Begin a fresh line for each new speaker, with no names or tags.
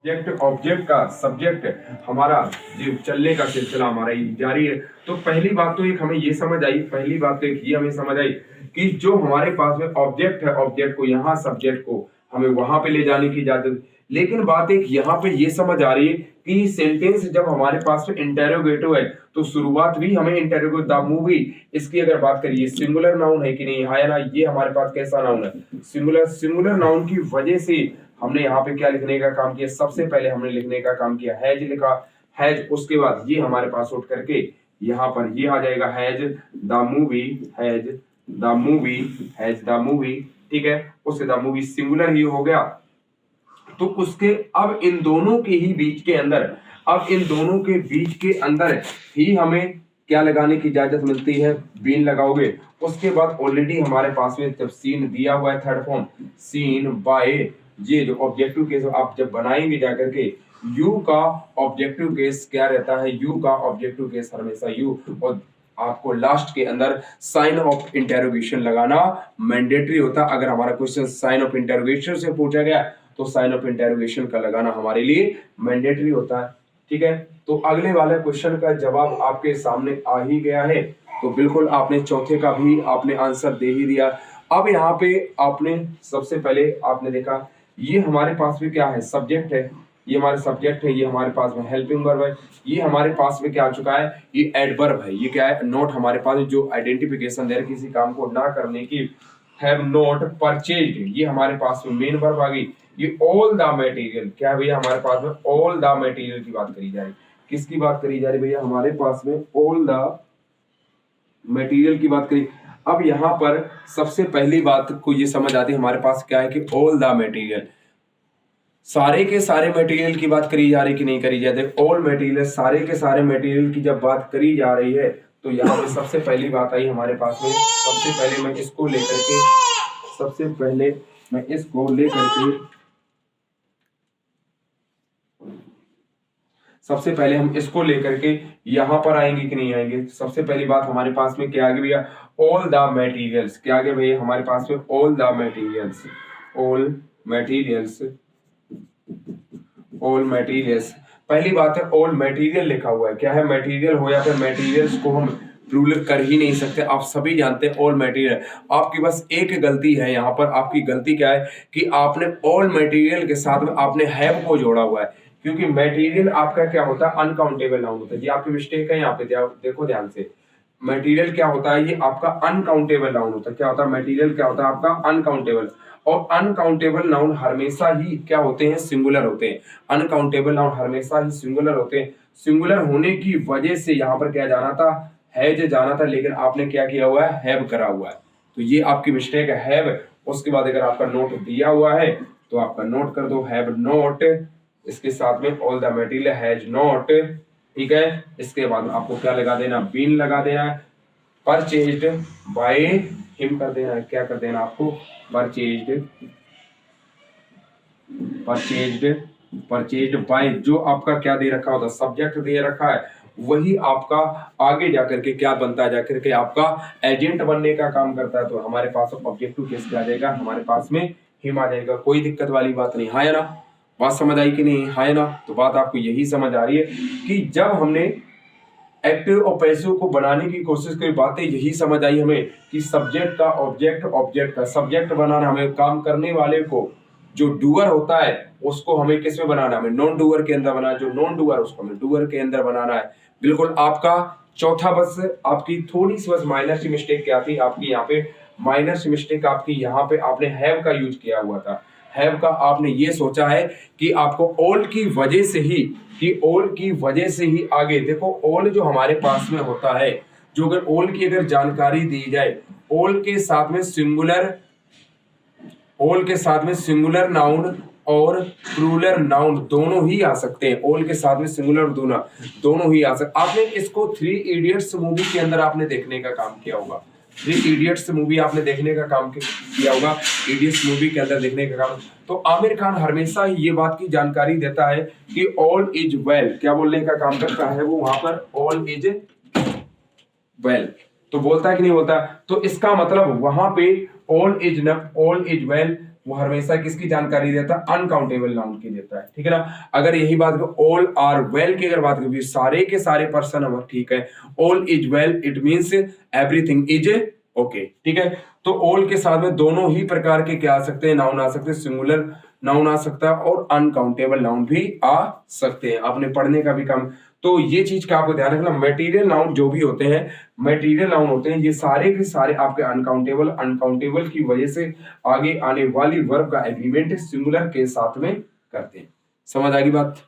Subject object का subject हमारा जो चलने का सिलसिला हमारा ये जारी है। तो पहली बात तो एक हमें ये समझ आई, पहली बात तो एक ये हमें समझ आई कि जो हमारे पास में ऑब्जेक्ट है, ऑब्जेक्ट को यहाँ सब्जेक्ट को हमें वहां पे ले जाने की इजाजत। लेकिन बात एक यहाँ पे ये समझ आ रही है कि सेंटेंस जब हमारे पास में इंटेरोगेटिव है तो शुरुआत भी हमें इंटेरोगेटिव द मूवी, इसकी अगर बात करिए सिंगुलर नाउन है कि नहीं है ना, ये हमारे पास कैसा नाउन है, सिंगुलर। सिंगुलर नाउन की वजह से हमने यहाँ पे क्या लिखने का काम किया, सबसे पहले हमने लिखने का काम किया हैज लिखा, हैज। उसके बाद ये हमारे पास उठ करके यहाँ पर ये आ जाएगा has the movie, has the movie, has the movie, ठीक है। उससे द मूवी सिंगुलर ही हो गया। तो उसके अब इन दोनों के ही बीच के अंदर, अब इन दोनों के बीच के अंदर ही हमें क्या लगाने की इजाजत मिलती है, बीन लगाओगे। उसके बाद ऑलरेडी हमारे पास में जब सीन दिया हुआ है थर्ड फॉर्म सीन बाय, ये जो ऑब्जेक्टिव केस आप जब बनाएंगे जाकर के, यू का ऑब्जेक्टिव केस क्या रहता है, यू का ऑब्जेक्टिव केस हमेशा यू, और आपको लास्ट के अंदर साइन ऑफ इंटेरोगेशन लगाना मैंडेटरी होता है। अगर हमारा क्वेश्चन साइन ऑफ इंटेरोगेशन से पूछा गया तो साइन ऑफ इंटेरोगेशन का लगाना हमारे लिए मैंडेटरी होता है, ठीक है। तो अगले वाले क्वेश्चन का जवाब आपके सामने आ ही गया है। तो बिल्कुल आपने चौथे का भी आपने आंसर दे ही दिया। अब यहाँ पे आपने सबसे पहले आपने देखा ये हमारे पास में क्या है, सब्जेक्ट है, ये हमारे सब्जेक्ट है, ये हमारे पास में हेल्पिंग वर्ब है, ये हमारे पास में क्या आ चुका है, ये एडवर्ब है, ये क्या है, नोट हमारे पास जो आइडेंटिफिकेशन दे रहा है किसी काम को ना करने की, हैव नॉट परचेज्ड, ये हमारे पास में मेन वर्ब आ गई। ये ऑल द मटेरियल क्या है भैया, हमारे पास में ऑल द मटेरियल की बात करी जा रही, किसकी बात करी जा रही भैया, हमारे पास में ऑल द मटेरियल की बात करी। अब यहाँ पर सबसे पहली बात को ये समझ आती है हमारे पास क्या है कि ऑल द मटेरियल, सारे के सारे मटेरियल की बात करी जा रही कि नहीं करी जा रही, ऑल मटेरियल, सारे के सारे मटेरियल की जब बात करी जा रही है तो यहाँ पे सबसे पहली बात आई हमारे पास में, सबसे पहले मैं इसको लेकर के, सबसे पहले मैं इसको लेकर के, सबसे पहले हम इसको लेकर के यहां पर आएंगे कि नहीं आएंगे। सबसे पहली बात हमारे पास में क्या आ गया भैया, ऑल द मटेरियल्स, क्या आ गया भैया हमारे पास में, all the materials, all materials, all materials. पहली बात है ऑल मटेरियल लिखा हुआ है, क्या है, मटेरियल हो या फिर मटेरियल्स को हम प्लूरल कर ही नहीं सकते, आप सभी जानते हैं ऑल मटेरियल। आपकी बस एक गलती है यहाँ पर, आपकी गलती क्या है कि आपने ऑल मटेरियल के साथ में आपने हैव को जोड़ा हुआ है, क्योंकि मटेरियल आपका क्या होता है, अनकाउंटेबल नाउन होता है। ये आपकी मिस्टेक है, यहाँ पे देखो ध्यान से, मटेरियल क्या होता है, ये आपका अनकाउंटेबल नाउन होता है। क्या होता है मटेरियल, क्या होता है आपका अनकाउंटेबल, और अनकाउंटेबल नाउन हमेशा ही क्या होते हैं, सिंगुलर होते हैं। अनकाउंटेबल नाउन हमेशा ही सिंगुलर होते हैं। सिंगुलर होने की वजह से यहाँ पर क्या जाना था, हैज जाना था, लेकिन आपने क्या किया हुआ है, हैव करा हुआ है, तो ये आपकी मिस्टेक है, हैव। उसके बाद अगर आपका नोट दिया हुआ है तो आपका नोट कर दो, हैव नोट, इसके साथ में all the material has not, ठीक है। इसके बाद आपको क्या लगा देना, बीन लगा देना है, परचेज्ड बाय हिम कर देना है, क्या कर देना आपको, परचेज्ड, परचेज्ड, परचेज्ड बाय, जो आपका क्या दे रखा होता, सब्जेक्ट दे रखा है, वही आपका आगे जाकर के क्या बनता है, जाकर के आपका एजेंट बनने का काम करता है। तो हमारे पास ऑब्जेक्टिव केस क्या आ जाएगा, हमारे पास में हिम आ जाएगा, कोई दिक्कत वाली बात नहीं, हाँ या ना, बात समझ आई कि नहीं, हाँ ना। तो बात आपको यही समझ आ रही है कि जब हमने एक्टिव और पैसिव को बनाने की कोशिश करी, बातें यही समझ आई हमें कि सब्जेक्ट का ऑब्जेक्ट, ऑब्जेक्ट का सब्जेक्ट बनाना, हमें काम करने वाले को, जो डूअर होता है उसको हमें किस में बनाना, हमें नॉन डूअर के अंदर बनाना, जो नॉन डूअर उसको हमें डूअर के अंदर बनाना है। बिल्कुल आपका चौथा, बस आपकी थोड़ी सी बस माइनर सी मिस्टेक क्या थी, आपकी यहाँ पे माइनर सी मिस्टेक आपकी यहाँ पे आपने हैव का यूज किया हुआ था। हैव का आपने ये सोचा है कि आपको ऑल की वजह से ही, कि ऑल की वजह से ही आगे देखो, ऑल जो हमारे पास में होता है, जो अगर ऑल की अगर जानकारी दी जाए, ऑल के साथ में सिंगुलर, ऑल के साथ में सिंगुलर नाउन और प्लूरल नाउन दोनों ही आ सकते हैं। ऑल के साथ में सिंगुलर दोनों ही आ सकते। आपने इसको 3 इडियट्स मूवी के अंदर आपने देखने का काम किया होगा, 3 इडियट्स मूवी आपने देखने का काम किया होगा, इडियट्स मूवी के अंदर देखने का काम। तो आमिर खान हमेशा ही ये बात की जानकारी देता है कि ऑल इज वेल, क्या बोलने का काम करता है वो वहां पर, ऑल इज वेल, तो बोलता है कि नहीं बोलता। तो इसका मतलब वहां पे ऑल इज वेल वो हमेशा किसकी जानकारी देता है, अनकाउंटेबल नाउन की देता है, ठीक है ना। अगर यही बात ऑल आर वेल की अगर बात करें, सारे के सारे पर्सन अगर ठीक है, all is well it means everything is okay, ठीक है। तो ऑल के साथ में दोनों ही प्रकार के क्या आ सकते हैं, नाउन आ सकते हैं, सिंगुलर नाउन आ सकता है और अनकाउंटेबल नाउन भी आ सकते हैं, आपने पढ़ने का भी काम। तो ये चीज का आपको ध्यान रखना, मटेरियल नाउन जो भी होते हैं, मटेरियल नाउन होते हैं, ये सारे के सारे आपके अनकाउंटेबल की वजह से आगे आने वाली वर्ब का एग्रीमेंट सिंगुलर के साथ में करते हैं। समझ आ गई बात।